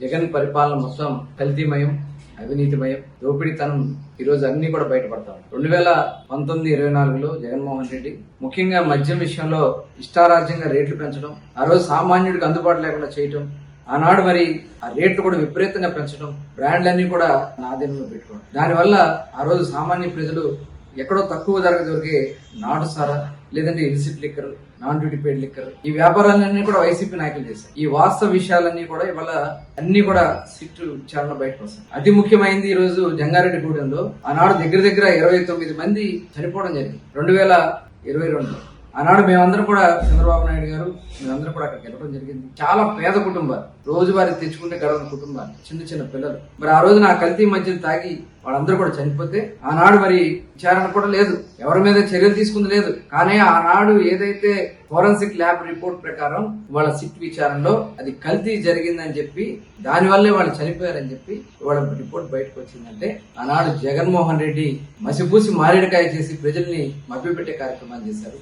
జగన్ పరిపాలన మొత్తం కల్తీమయం, అవినీతిమయం, దోపిడీతనం ఈ రోజు అన్ని కూడా బయటపడతాం. 2019-24లో జగన్మోహన్ రెడ్డి ముఖ్యంగా మద్యం విషయంలో ఇష్టారాజ్యంగా రేట్లు పెంచడం, ఆ రోజు సామాన్యుడికి అందుబాటు లేకుండా చేయటం, ఆనాడు మరి ఆ రేట్లు కూడా విపరీతంగా పెంచడం, బ్రాండ్లన్నీ కూడా ఆధీనంలో పెట్టుకోవడం. దానివల్ల ఆ రోజు సామాన్య ప్రజలు ఎక్కడో తక్కువ ధరకు దొరికే నాటు సారా, లేదంటే illicit liquor, non duty paid liquor, ఈ వ్యాపారాలన్నీ కూడా వైసీపీ నాయకులు చేశారు. ఈ వాస్తవ విషయాలన్నీ కూడా ఇవాళ అన్ని కూడా సిట్టు విచారణ బయటకు వస్తాయి. అతి ముఖ్యమైనది ఈ రోజు జంగారెడ్డిగూడెంలో ఆనాడు దగ్గర 29 మంది చనిపోవడం జరిగింది 2022లో. ఆనాడు మేమందరం కూడా, చంద్రబాబు నాయుడు గారు మేమందరం కూడా అక్కడికి వెళ్ళడం జరిగింది. చాలా పేద కుటుంబాలు, రోజువారీ తెచ్చుకుంటే గడవని కుటుంబాలు, చిన్న పిల్లలు. మరి ఆ రోజు నా కల్తీ మద్యం తాగి వాళ్ళందరూ కూడా చనిపోతే ఆనాడు మరి విచారణ కూడా లేదు, ఎవరి మీద చర్యలు తీసుకుంది లేదు. కానీ ఆనాడు ఏదైతే ఫోరెన్సిక్ ల్యాబ్ రిపోర్ట్ ప్రకారం వాళ్ళ సిట్ విచారణలో అది కల్తీ జరిగిందని చెప్పి, దానివల్లే వాళ్ళు చనిపోయారని చెప్పి వాళ్ళ రిపోర్ట్ బయటకు వచ్చిందంటే, ఆనాడు జగన్మోహన్ రెడ్డి మసిపూసి మారేడుకాయ చేసి ప్రజల్ని మభ్యపెట్టే కార్యక్రమాలు చేశారు.